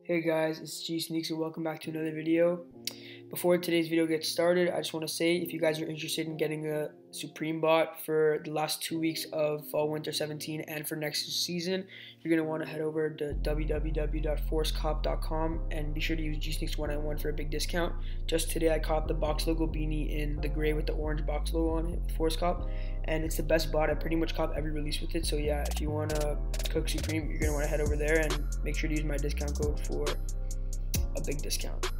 Hey guys, it's G Sneaks and welcome back to another video. Before today's video gets started, I just want to say if you guys are interested in getting a Supreme bot for the last 2 weeks of Fall Winter 17 and for next season, you're going to want to head over to www.forcecop.com and be sure to use GSneaks191 for a big discount. Just today I caught the box logo beanie in the gray with the orange box logo on it with Force Cop, and it's the best bot. I pretty much cop every release with it, so yeah, if you want to cook Supreme, you're going to want to head over there and make sure to use my discount code for a big discount.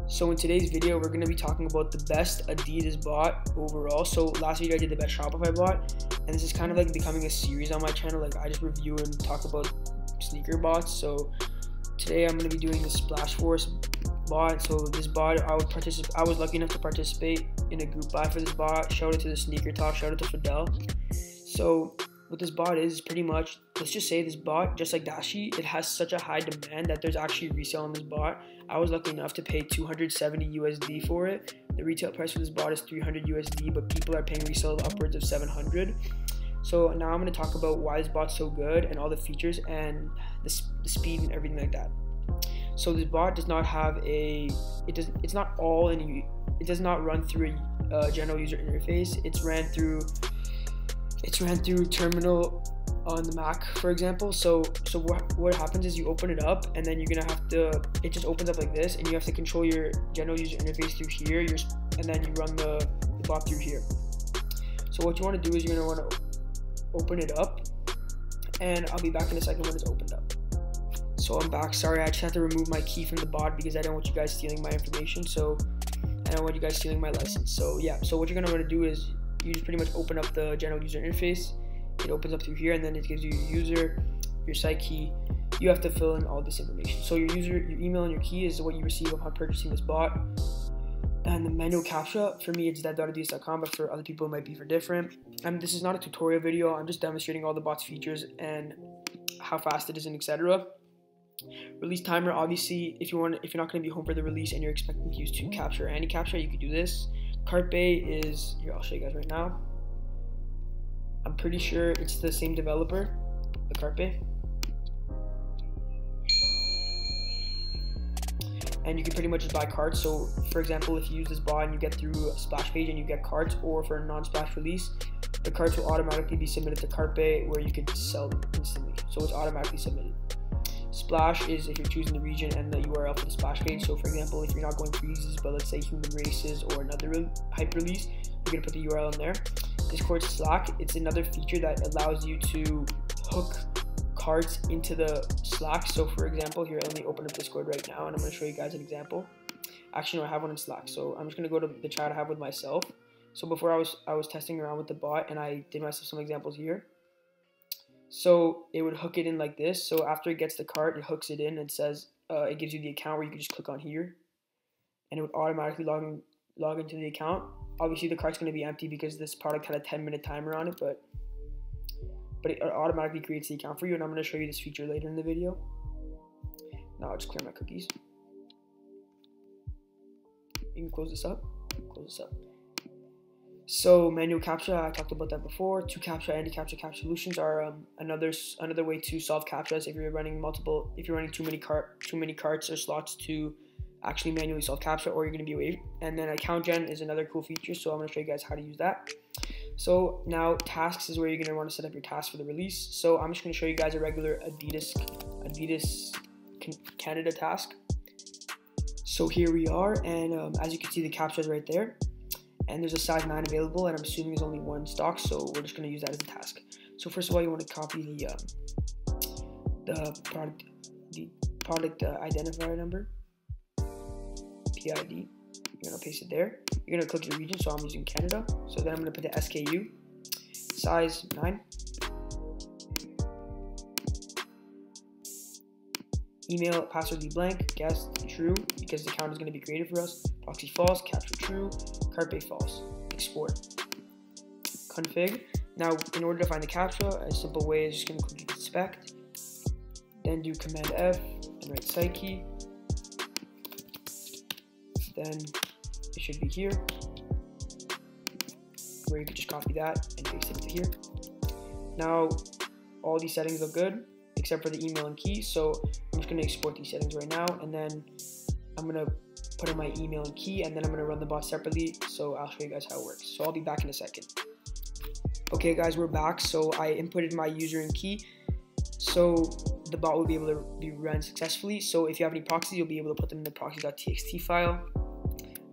So in today's video, we're going to be talking about the best Adidas bot overall. So last video I did the best Shopify bot, and this is kind of like becoming a series on my channel. Like I just review and talk about sneaker bots. So today I'm going to be doing the SplashForce bot. So this bot, I was lucky enough to participate in a group buy for this bot. Shout out to the Sneaker Talk, shout out to Fidel. So what this bot is pretty much, let's just say this bot, just like Dashi, it has such a high demand that there's actually resale on this bot. I was lucky enough to pay 270 USD for it. The retail price for this bot is 300 USD, but people are paying resale upwards of 700. So now I'm going to talk about why this bot's so good and all the features and the speed and everything like that. So this bot does not have it does not run through a general user interface. It's ran through terminal on the Mac, for example. So what happens is you open it up, and then you're gonna have to, it just opens up like this, and you have to control your general user interface through here, and then you run the bot through here. So what you want to do is you're gonna want to open it up, and I'll be back in a second when it's opened up. So I'm back. Sorry, I just have to remove my key from the bot because I don't want you guys stealing my information. So I don't want you guys stealing my license. So yeah, so what you're gonna want to do is you just pretty much open up the general user interface. It opens up through here, and then it gives you your user, your site key. You have to fill in all this information. So your user, your email, and your key is what you receive upon purchasing this bot. And the manual captcha, for me, it's that.adidas.com, but for other people, it might be for different. This is not a tutorial video. I'm just demonstrating all the bot's features and how fast it is and etc. Release timer, obviously, if you're not going to be home for the release and you're expecting to use 2 captcha or any captcha, you could do this. Cart Bay is, here, I'll show you guys right now. I'm pretty sure it's the same developer, the Cart Bay. And you can pretty much just buy carts. So for example, if you use this bot and you get through a SplashPage and you get carts, or for a non-splash release, the carts will automatically be submitted to Cart Bay where you could sell them instantly. So it's automatically submitted. Splash is if you're choosing the region and the URL for the splash page. So for example, if you're not going freezes, but let's say human races or another hype release, you're gonna put the URL in there. Discord Slack, it's another feature that allows you to hook cards into the Slack. So for example, here, let me open up Discord right now and I'm gonna show you guys an example. Actually, no, I have one in Slack. So I'm just gonna go to the chat I have with myself. So before I was testing around with the bot and I did myself some examples here. So it would hook it in like this. So after it gets the cart, it hooks it in and says, it gives you the account where you can just click on here and it would automatically log into the account. Obviously the cart's going to be empty because this product had a 10-minute timer on it, but it automatically creates the account for you, and I'm going to show you this feature later in the video. Now I'll just clear my cookies. You can close this up. So manual captcha, I talked about that before. 2 captcha, anti-captcha solutions are another way to solve captchas if you're running too many carts or slots to actually manually solve captcha, or you're going to be away. And then account gen is another cool feature, so I'm going to show you guys how to use that. So now tasks is where you're going to want to set up your tasks for the release. So I'm just going to show you guys a regular Adidas Canada task. So here we are, and as you can see, the captcha is right there. And there's a size 9 available, and I'm assuming there's only 1 stock, so we're just going to use that as a task. So first of all, you want to copy the product identifier number, PID. You're going to paste it there. You're going to click your region, so I'm using Canada. So then I'm going to put the SKU, size 9. Email, password be blank, guest true, because the account is going to be created for us. Proxy false, captcha true, Cart Bay false. Export. Config. Now, in order to find the captcha, a simple way is just going to click inspect, then do Command F and write site key. Then it should be here. or you could just copy that and paste it into here. Now, all these settings look good, except for the email and key, so I'm just going to export these settings right now, and then I'm going to put in my email and key, and then I'm going to run the bot separately, so I'll show you guys how it works. So I'll be back in a second. Okay guys, we're back. So I inputted my user and key, so the bot will be able to be run successfully. So if you have any proxies, you'll be able to put them in the proxy.txt file.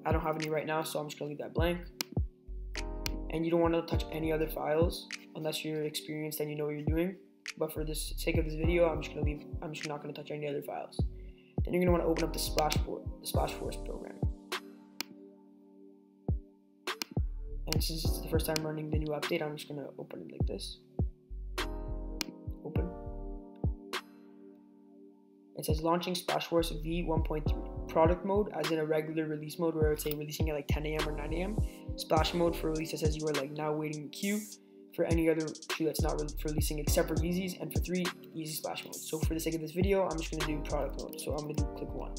I don't have any right now, so I'm just going to leave that blank. And you don't want to touch any other files unless you're experienced and you know what you're doing. But for the sake of this video, I'm just not going to touch any other files. Then you're going to want to open up the SplashForce program. And since it's the first time running the new update, I'm just going to open it like this. Open. It says launching SplashForce v1.3. Product mode, as in a regular release mode where I would say releasing at like 10 a.m. or 9 a.m. Splash mode for release that says you are like now waiting in queue. For any other 2 that's not for releasing except for Yeezys, and for 3, easy splash mode. So for the sake of this video, I'm just going to do product mode. So I'm going to do click 1.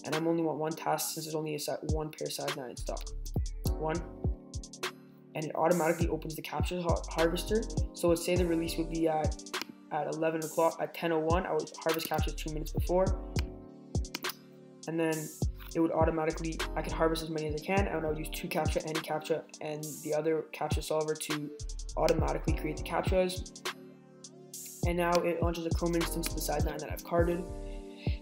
And I'm only want 1 task since there's only one pair size 9 in stock. 1. And it automatically opens the capture harvester. So let's say the release would be at 11 o'clock, at 10:01, I would harvest captures 2 minutes before. And then it would automatically, I can harvest as many as I can, and I would use 2 captcha, any captcha, and the other captcha solver to automatically create the captchas. And now it launches a Chrome instance of the size 9 that I've carded.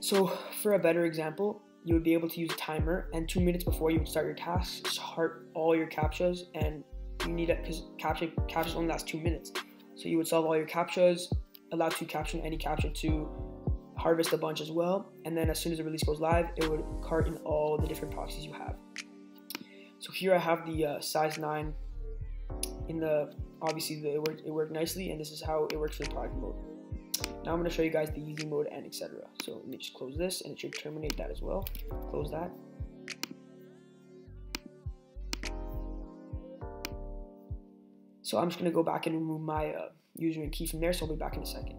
So for a better example, you would be able to use a timer, and 2 minutes before you would start your task, start all your captchas, and you need it because captchas only last 2 minutes. So you would solve all your captchas, allow 2 captcha, any captcha to harvest a bunch as well, and then as soon as the release goes live, it would cart in all the different proxies you have. So here I have the size 9 in the, obviously it worked nicely, and this is how it works for the product mode. Now I'm going to show you guys the easy mode and etc. So let me just close this, and it should terminate that as well. Close that. So I'm just going to go back and remove my user and key from there, so I'll be back in a second.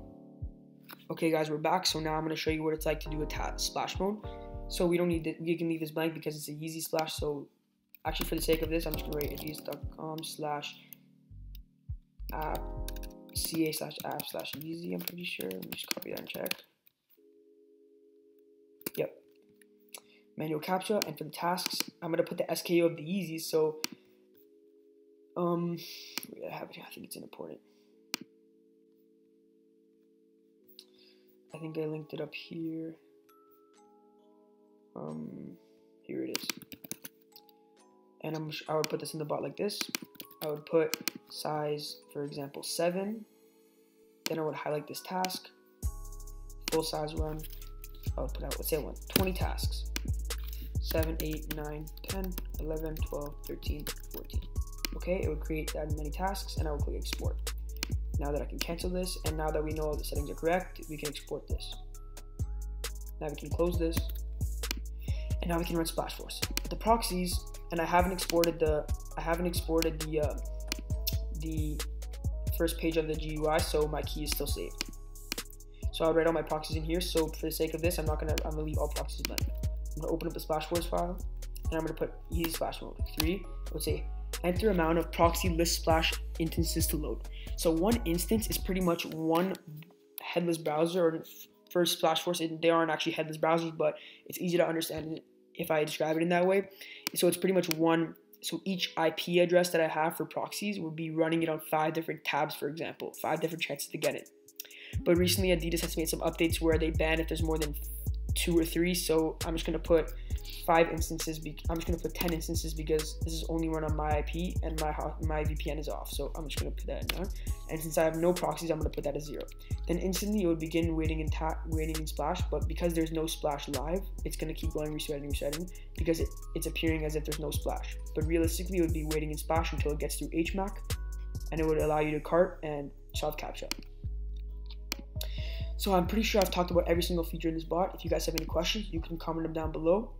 Okay guys, we're back. So now I'm going to show you what it's like to do a splash mode. So we don't need it, we can leave this blank because it's a Yeezy splash. So actually for the sake of this, I'm just going to write adidas.com/app/ca/app/Yeezy. I'm pretty sure. Let me just copy that and check. Yep. Manual captcha, and for the tasks, I'm going to put the SKU of the Yeezys. So I have it. I think it's important. I think I linked it up here. Here it is. And I would put this in the bot like this. I would put size, for example, 7. Then I would highlight this task. Full size run. I would put out, let's say I want 20 tasks. 7, 8, 9, 10, 11, 12, 13, 14. Okay, it would create that many tasks, and I would click export. Now that I can cancel this, and now that we know all the settings are correct, we can export this. Now we can close this, and now we can run SplashForce. The proxies, and I haven't exported the first page of the GUI, so my key is still saved. So I'll write all my proxies in here. So for the sake of this, I'm gonna leave all proxies blank. I'm gonna open up the SplashForce file, and I'm gonna put Yeezy splash mode 3. I would say enter amount of proxy list splash instances to load. So one instance is pretty much one headless browser, or for SplashForce, they aren't actually headless browsers, but it's easy to understand if I describe it in that way. So it's pretty much one, so each IP address that I have for proxies would be running it on 5 different tabs, for example, 5 different chances to get it. But recently Adidas has made some updates where they ban if there's more than 2 or 3, so I'm just going to put 5 instances, I'm just going to put 10 instances because this is only run on my IP and my VPN is off, so I'm just going to put that in there. And since I have no proxies, I'm going to put that as 0. Then instantly it would begin waiting in Splash, but because there's no Splash live, it's going to keep going resetting because it's appearing as if there's no Splash. But realistically, it would be waiting in Splash until it gets through HMAC, and it would allow you to cart and solve CAPTCHA. So I'm pretty sure I've talked about every single feature in this bot. If you guys have any questions, you can comment them down below.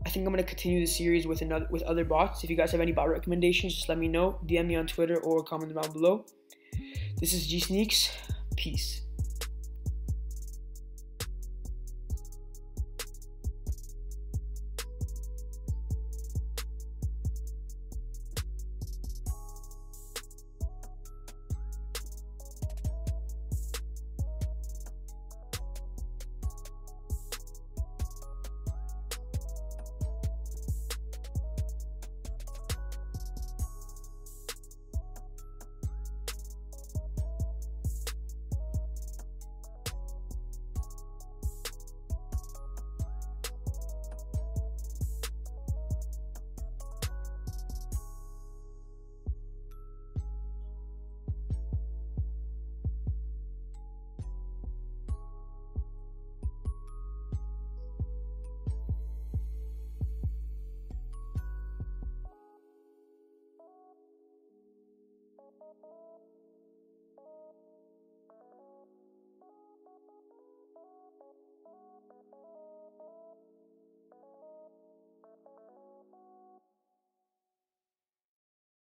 I think I'm going to continue the series with other bots. If you guys have any bot recommendations, just let me know. DM me on Twitter or comment them down below. This is G Sneaks. Peace.